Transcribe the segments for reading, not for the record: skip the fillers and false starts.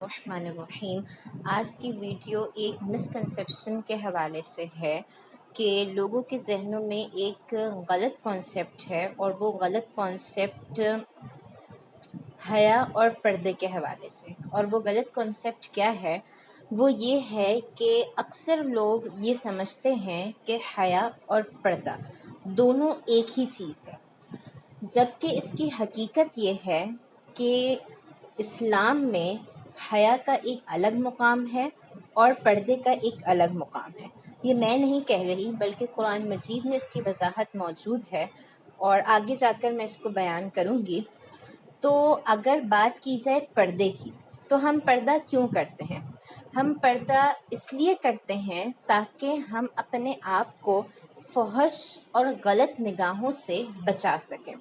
الرحمن الرحیم۔ آج کی ویڈیو ایک مسکنسیپشن کے حوالے سے ہے کہ لوگوں کے ذہنوں میں ایک غلط کانسیپٹ ہے، اور وہ غلط کانسیپٹ حیا اور پردے کے حوالے سے۔ اور وہ غلط کانسیپٹ کیا ہے؟ وہ یہ ہے کہ اکثر لوگ یہ سمجھتے ہیں کہ حیا اور پردہ دونوں ایک ہی چیز ہے، جبکہ اس کی حقیقت یہ ہے کہ اسلام میں حیا کا ایک الگ مقام ہے اور پردے کا ایک الگ مقام ہے۔ یہ میں نہیں کہہ رہی، بلکہ قرآن مجید میں اس کی وضاحت موجود ہے، اور آگے جا کر میں اس کو بیان کروں گی۔ تو اگر بات کی جائے پردے کی، تو ہم پردہ کیوں کرتے ہیں؟ ہم پردہ اس لیے کرتے ہیں تاکہ ہم اپنے آپ کو فحش اور غلط نگاہوں سے بچا سکیں۔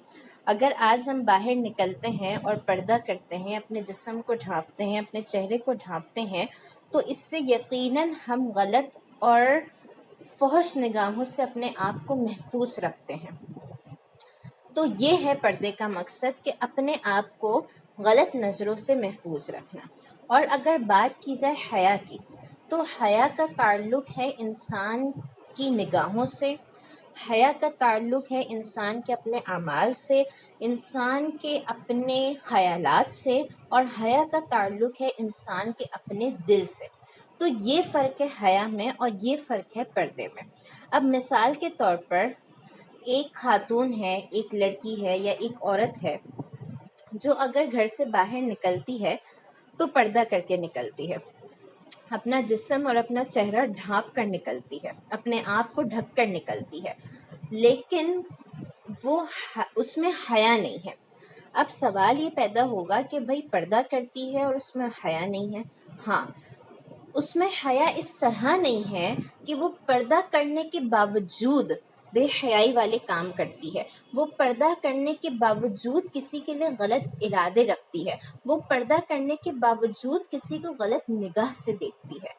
اگر آج ہم باہر نکلتے ہیں اور پردہ کرتے ہیں، اپنے جسم کو ڈھانپتے ہیں، اپنے چہرے کو ڈھانپتے ہیں، تو اس سے یقیناً ہم غلط اور فحش نگاہوں سے اپنے آپ کو محفوظ رکھتے ہیں۔ تو یہ ہے پردے کا مقصد، کہ اپنے آپ کو غلط نظروں سے محفوظ رکھنا۔ اور اگر بات کی جائے حیا کی، تو حیا کا تعلق ہے انسان کی نگاہوں سے، حیا کا تعلق ہے انسان کے اپنے اعمال سے، انسان کے اپنے خیالات سے، اور حیا کا تعلق ہے انسان کے اپنے دل سے۔ تو یہ فرق ہے حیا میں، اور یہ فرق ہے پردے میں۔ اب مثال کے طور پر ایک خاتون ہے، ایک لڑکی ہے یا ایک عورت ہے، جو اگر گھر سے باہر نکلتی ہے تو پردہ کر کے نکلتی ہے، اپنا جسم اور اپنا چہرہ ڈھانپ کر نکلتی ہے، اپنے آپ کو ڈھک کر نکلتی ہے، لیکن وہ اس میں حیا نہیں ہے۔ اب سوال یہ پیدا ہوگا کہ بھئی پردہ کرتی ہے اور اس میں حیا نہیں ہے۔ ہاں، اس میں حیا اس طرح نہیں ہے کہ وہ پردہ کرنے کے باوجود بے حیائی والے کام کرتی ہے، وہ پردہ کرنے کے باوجود کسی کے لیے غلط ارادے رکھتی ہے، وہ پردہ کرنے کے باوجود کسی کو غلط نگاہ سے دیکھتی ہے۔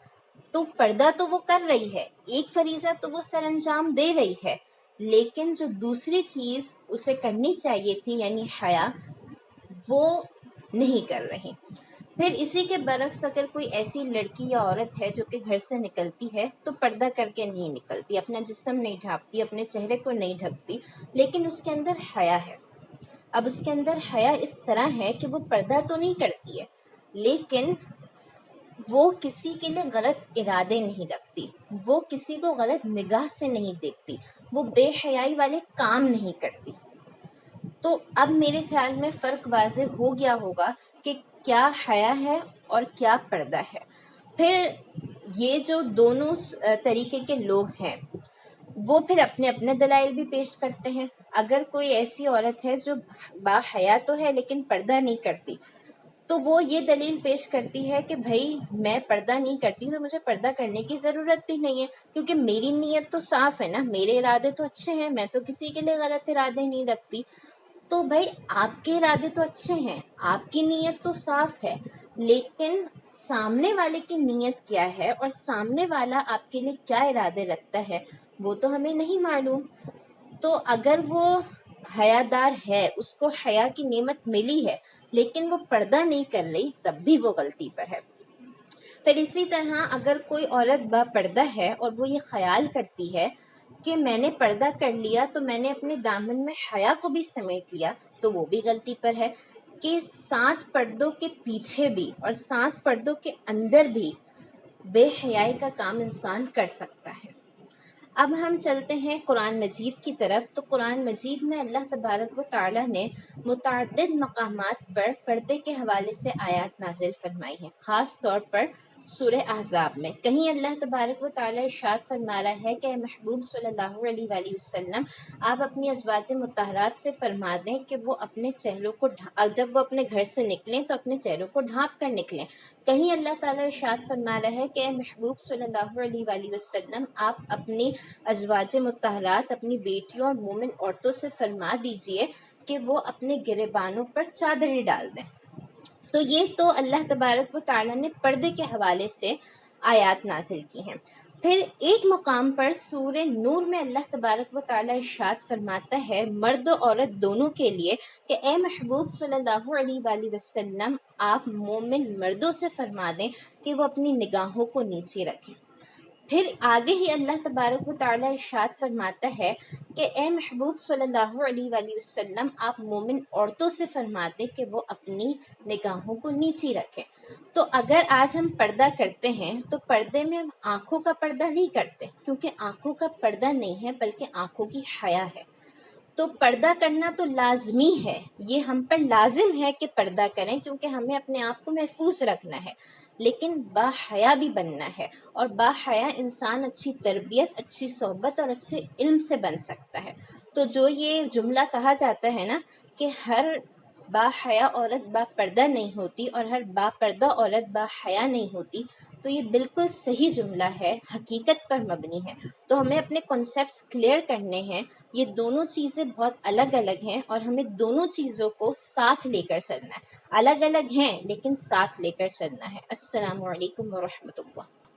تو پردہ تو وہ کر رہی ہے، ایک فریضہ تو وہ سر انجام دے رہی ہے، لیکن جو دوسری چیز اسے کرنی چاہیے تھی یعنی حیا، وہ نہیں کر رہی۔ پھر اسی کے برعکس اگر کوئی ایسی لڑکی یا عورت ہے جو کہ گھر سے نکلتی ہے تو پردہ کر کے نہیں نکلتی، اپنا جسم نہیں ڈھانپتی، اپنے چہرے کو نہیں ڈھکتی، لیکن اس کے اندر حیا ہے۔ اب اس کے اندر حیا اس طرح ہے کہ وہ پردہ تو نہیں کرتی ہے، لیکن وہ کسی کے لیے غلط ارادے نہیں رکھتی، وہ کسی کو غلط نگاہ سے نہیں دیکھتی، وہ بے حیائی والے کام نہیں کرتی۔ تو اب میرے خیال میں فرق واضح ہو گیا ہوگا کہ کیا حیا ہے اور کیا پردہ ہے۔ پھر یہ جو دونوں طریقے کے لوگ ہیں، وہ پھر اپنے اپنے دلائل بھی پیش کرتے ہیں۔ اگر کوئی ایسی عورت ہے جو با حیا تو ہے لیکن پردہ نہیں کرتی، تو وہ یہ دلیل پیش کرتی ہے کہ بھائی میں پردہ نہیں کرتی تو مجھے پردہ کرنے کی ضرورت بھی نہیں ہے، کیونکہ میری نیت تو صاف ہے نا، میرے ارادے تو اچھے ہیں، میں تو کسی کے لیے غلط ارادے نہیں رکھتی۔ تو بھائی آپ کے ارادے تو اچھے ہیں، آپ کی نیت تو صاف ہے، لیکن سامنے والے کی نیت کیا ہے اور سامنے والا آپ کے لیے کیا ارادے رکھتا ہے وہ تو ہمیں نہیں معلوم۔ تو اگر وہ حیادار ہے، اس کو حیا کی نعمت ملی ہے، لیکن وہ پردہ نہیں کر رہی، تب بھی وہ غلطی پر ہے۔ پھر اسی طرح اگر کوئی عورت با پردہ ہے اور وہ یہ خیال کرتی ہے کہ میں نے پردہ کر لیا تو میں نے اپنے دامن میں حیا کو بھی سمیٹ لیا، تو وہ بھی غلطی پر ہے، کہ 7 پردوں کے پیچھے بھی اور 7 پردوں کے اندر بھی بے حیائی کا کام انسان کر سکتا ہے۔ اب ہم چلتے ہیں قرآن مجید کی طرف۔ تو قرآن مجید میں اللہ تبارک و تعالیٰ نے متعدد مقامات پر پردے کے حوالے سے آیات نازل فرمائی ہیں، خاص طور پر سورہ احزاب میں۔ کہیں اللہ تبارک و تعالیٰ ارشاد فرما رہا ہے کہ اے محبوب صلی اللہ علیہ وآلہ وسلم، آپ اپنی ازواج مطہرات سے فرما دیں کہ وہ اپنے چہروں کو جب وہ اپنے گھر سے نکلیں تو اپنے چہروں کو ڈھانپ کر نکلیں۔ کہیں اللہ تعالیٰ ارشاد فرما رہا ہے کہ اے محبوب صلی اللہ علیہ وآلہ وسلم، آپ اپنی ازواج مطہرات، اپنی بیٹیوں اور مومن عورتوں سے فرما دیجئے کہ وہ اپنے گریبانوں پر چادریں ڈال دیں۔ تو یہ تو اللہ تبارک و تعالیٰ نے پردے کے حوالے سے آیات نازل کی ہیں۔ پھر ایک مقام پر سورہ نور میں اللہ تبارک و تعالی ارشاد فرماتا ہے مرد و عورت دونوں کے لیے کہ اے محبوب صلی اللہ علیہ وآلہ وسلم آپ مومن مردوں سے فرما دیں کہ وہ اپنی نگاہوں کو نیچے رکھیں۔ پھر آگے ہی اللہ تبارک و تعالی ارشاد فرماتا ہے کہ اے محبوب صلی اللہ علیہ وآلہ وسلم آپ مومن عورتوں سے فرماتے کہ وہ اپنی نگاہوں کو نیچی رکھیں۔ تو اگر آج ہم پردہ کرتے ہیں تو پردے میں ہم آنکھوں کا پردہ نہیں کرتے، کیونکہ آنکھوں کا پردہ نہیں ہے بلکہ آنکھوں کی حیا ہے۔ تو پردہ کرنا تو لازمی ہے، یہ ہم پر لازم ہے کہ پردہ کریں، کیونکہ ہمیں اپنے آپ کو محفوظ رکھنا ہے، لیکن با حیا بھی بننا ہے، اور با حیا انسان اچھی تربیت، اچھی صحبت اور اچھے علم سے بن سکتا ہے۔ تو جو یہ جملہ کہا جاتا ہے نا کہ ہر با حیا عورت با پردہ نہیں ہوتی اور ہر با پردہ عورت با حیا نہیں ہوتی، تو یہ بالکل صحیح جملہ ہے، حقیقت پر مبنی ہے۔ تو ہمیں اپنے کنسیپٹس کلیئر کرنے ہیں، یہ دونوں چیزیں بہت الگ الگ ہیں اور ہمیں دونوں چیزوں کو ساتھ لے کر چلنا ہے، الگ الگ ہیں لیکن ساتھ لے کر چلنا ہے۔ السلام علیکم ورحمۃ اللہ۔